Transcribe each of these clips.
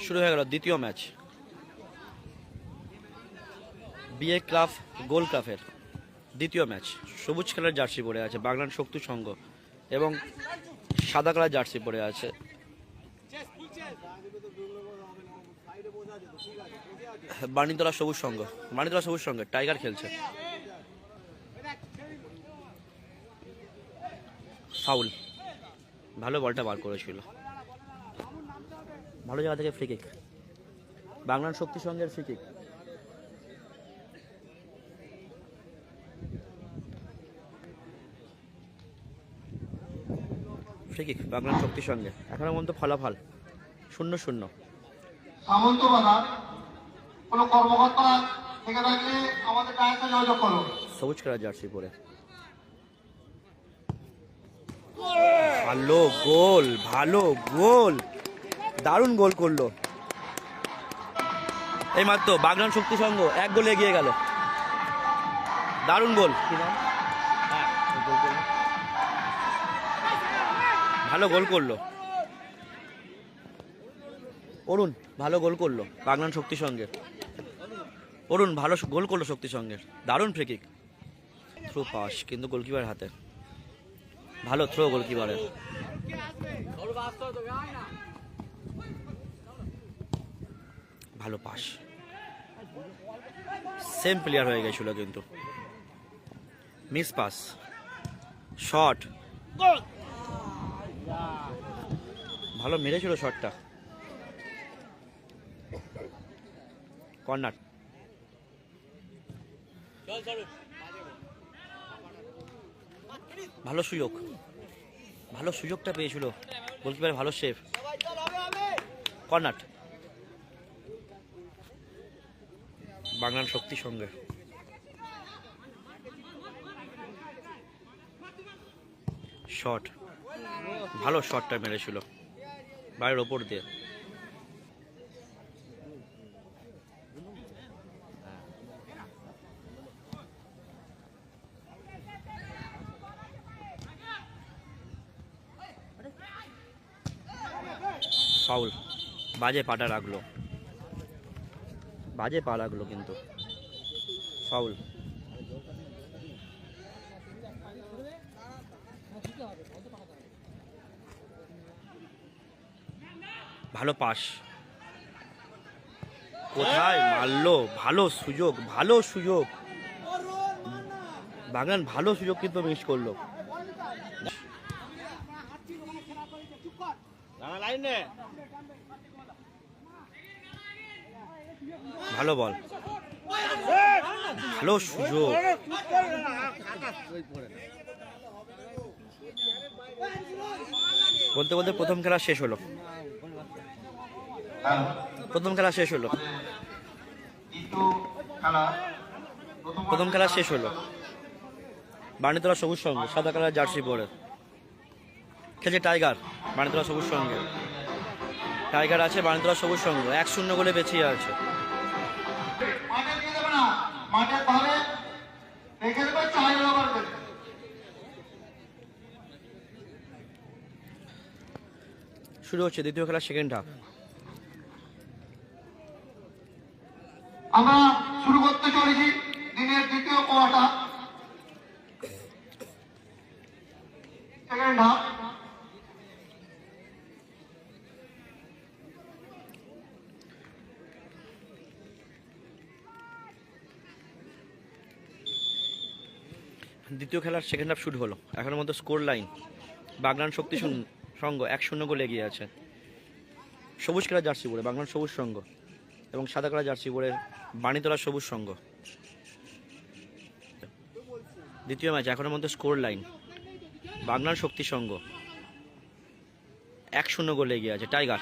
শুরু হয়ে গেল দ্বিতীয় ম্যাচ। বিএ ক্লাব গোল ক্লাবের দ্বিতীয় ম্যাচ। সবুজ কালার জার্সি পরে আছে বাগনান শক্তি সংঘ এবং সাদা কালার জার্সি পরে আছে বাণীতলা সবুজ সংঘ। বাণীতলা সবুজ সংঘে টাইগার খেলছে। ফাউল, ভালো বলটা বার করেছিল, ভালো জায়গা থেকে ফ্রি কিক, বাংলার শক্তি সংঘের ফ্রি কিক। ফ্রি কিক বাংলার শক্তি সংঘে। এখনো পর্যন্ত ফলাফল 0-0। সামন্তবালা কোনো কর্মকর্তা থেকে থাকলে আমাদের কাছে যোগাযোগ করো। সবুজ কালার জার্সি পরে ভালো গোল, ভালো গোল, দারুণ গোল করলো এই মাত্র বাগনান শক্তি সংঘ 1 গোলে এগিয়ে গেল। দারুণ গোল, ভালো গোল করলো অরুণ, ভালো গোল করলো বাগনান শক্তি সংঘের। অরুণ ভালো গোল করলো শক্তি সংঘের, দারুণ ফ্রি কিক। থ্রো পাস কিন্তু গোলকিপার হাতে, ভালো থ্রো গোলকিপারের। ভালো পাস, সেম প্লেয়ার হয়ে গেছিল কিন্তু মিস পাস, শট, ভালো মেরেছিল শটটা। কর্নার, ভালো সুযোগ, ভালো সুযোগটা পেয়েছিল গোলকিপার, ভালো সেভ। কর্নার বাংলার শক্তি সঙ্গে। শট, ভালো শটটা মেরেছিল বাইরের ওপর দিয়ে। ফাউল, বাজে পাটা রাখলো, বাজে পা লাগলো কিন্তু ফাউল। ভালো পাস, কোথায় মারলো, ভালো সুযোগ, ভালো সুযোগ বাগান, ভালো সুযোগ কিন্তু মিস করলো। ভালো বল, ভালো সুযোগ। বলতে বলতে প্রথম খেলা শেষ হলো, প্রথম খেলা শেষ হলো, প্রথম খেলা শেষ হলো। বাণীতলা সবুজ সংঘ সাদা কালার জার্সি পরে খেলছে টাইগার। বাণীতলা সবুজ সংঘে টাইগার আছে, বাণীতলা সবুজ সংঘ 1-0 গোলে পেছিয়ে আছে। শুরু হচ্ছে দ্বিতীয় খেলা সেকেন্ড হাফ। আমরা শুরু করতে চলেছি দিনের দ্বিতীয় কোয়ার্টার, সেকেন্ড হাফ। দ্বিতীয় খেলার সেকেন্ড হাফ শুরু হলো। এখনের মধ্যে স্কোর লাইন বাগনান শক্তি সংঘ 1-0 গোলে এগিয়ে আছে। সবুজ কালার জার্সি পরে বাগনান সবুজ সংঘ এবং সাদা কালার জার্সি পরে বাণীতলা সবুজ সংঘ। দ্বিতীয় ম্যাচ এখনের মধ্যে স্কোর লাইন বাগনান শক্তি সংঘ 1-0 গোলে এগিয়ে আছে টাইগার।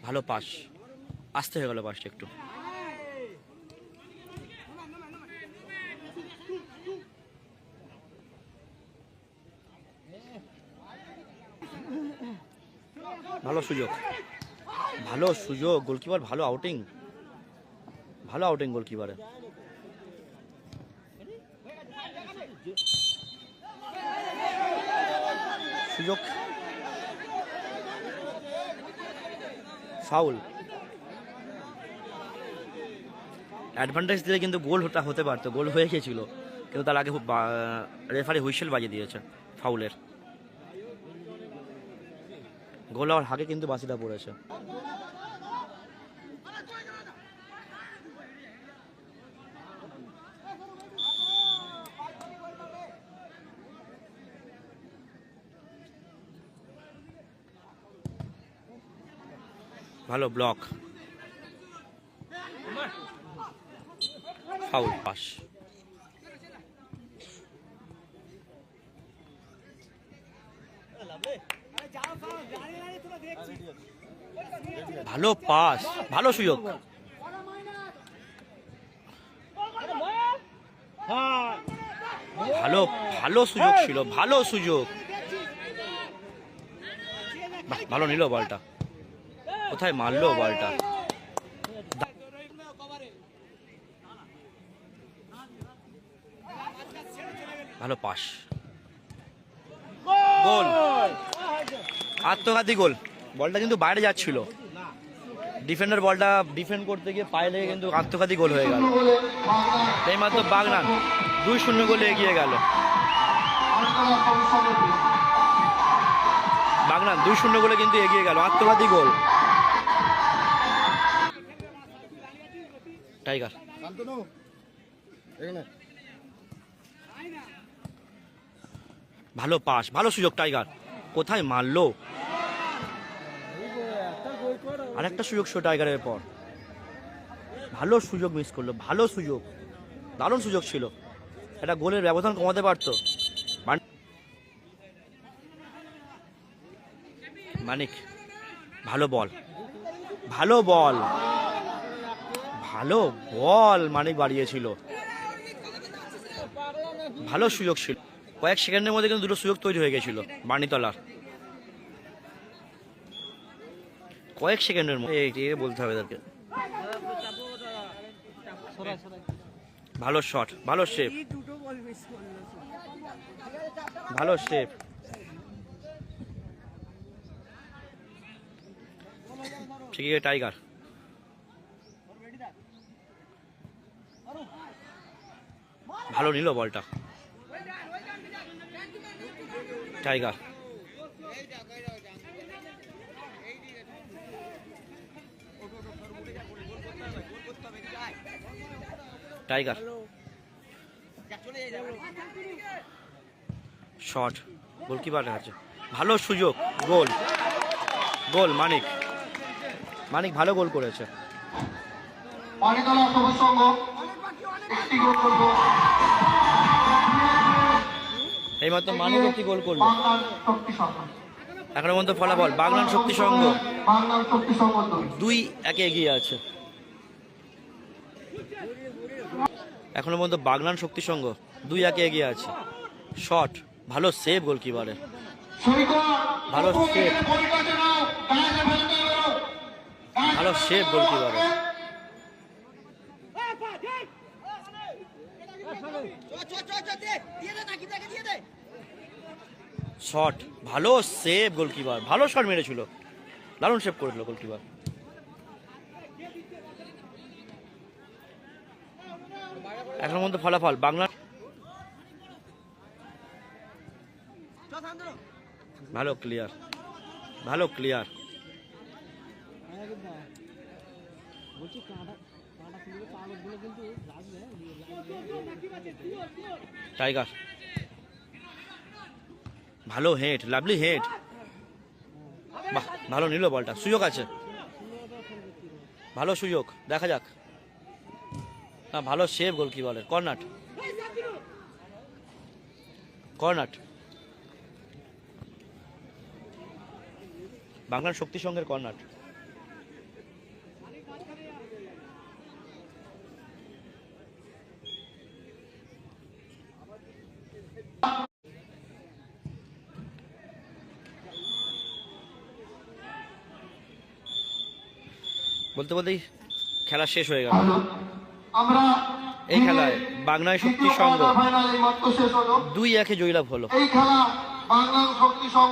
ভালো পাস, আসতে হয়ে গেল পাসটা একটু। ভালো সুযোগ, ভালো সুযোগ, গোলকিপার ভালো আউটিং, ভালো আউটিং গোলকিপারে। সুযোগ, ফাউল। অ্যাডভান্টেজ দিলে কিন্তু গোল হতে পারতো, গোল হয়ে গিয়েছিল, কিন্তু তার আগে রেফারি হুইসেল বাজিয়ে দিয়েছে ফাউলের। গোল হওয়ার আগে কিন্তু বাসিটা পড়েছে। ভালো ব্লক, ফাউল, পাস। ভালো পাস, ভালো সুযোগ, ভালো ভালো সুযোগ ছিল, ভালো সুযোগ। বাহ, ভালো নিল বলটা, কোথায় মারলো বলটা। ভালো পাস, গোল, আত্মঘাতী গোল। বলটা কিন্তু বাইরে যাচ্ছিল, ডিফেন্ডার বলটা ডিফেন্ড করতে গিয়ে পায়ে লেগে কিন্তু আত্মঘাতী গোল হয়ে গেল। এইমাত্র বাগনান 2-0 গোলে এগিয়ে গেল। বাগনান 2-0 গোলে কিন্তু এগিয়ে গেল, আত্মঘাতী গোল। টাইগার, ভালো পাস, ভালো সুযোগ, টাইগার কোথায় মারলো। আরেকটা সুযোগ ছিল টাইগারের পর, ভালো সুযোগ মিস করলো, ভালো সুযোগ, দারুণ সুযোগ ছিল, এটা গোলের ব্যবধান কমাতে পারতো। মানিক, ভালো বল, ভালো বল, ভালো বল মানিক বাড়িয়েছিল, ভালো সুযোগ ছিল। কয়েক সেকেন্ডের মধ্যে কিন্তু দুটো সুযোগ তৈরি হয়ে গেছিল বাণীতলার, কয়েক সেকেন্ডের মধ্যে, এইটাকে বলতে হবে এদেরকে। ভালো শট, ভালো শেপ, ভালো শেপ। ঠিক আছে, টাইগার, ভালো নিল বলটা, টাইগার, টাইগার, শট, গোলকিপারের কাছে, ভালো সুযোগ, গোল, গোল। মানিক, মানিক ভালো গোল করেছে। বাণীতলা সবুজ সংঘ একটি গোল করলো, এইমাত্র মানিক একটি গোল করলো। বাংলার শক্তি সংঘ, এখনো পর্যন্ত ফলাফল বাগনান শক্তি সংঘ বাংলার শক্তি সংঘ 2-1 এগিয়ে আছে। এখনো পর্যন্ত বাগনান শক্তি সংঘ 2-1 এগিয়ে আছে। শট, ভালো সেভ গোলকিপারে, ভালো সেভ, ভালো সেভ গোলকিপারে। শট, ভালো সেভ গোলকিপার, ভালো শট মেরেছিল, দারুণ সেভ করেছিল গোলকিপার। এখনো পর্যন্ত ফলাফল বাংলা ভালো ক্লিয়ার, ভালো ক্লিয়ার। টাইগার, ভালো হেড, লাভলি হেড, বাহ, ভালো নিল বলটা, সুযোগ আছে, ভালো সুযোগ, দেখা যাক। না, ভালো সেভ গোলকিপারের, কর্নার, কর্নার। বাংলার শক্তি সংঘের কর্নার। বলতে বলতেই খেলা শেষ হয়ে গেল। আমরা এই খেলায় বাংলায় শক্তি সংঘ 2-1 জয়লাভ হলো। এই খেলা বাংলার শক্তি সংঘ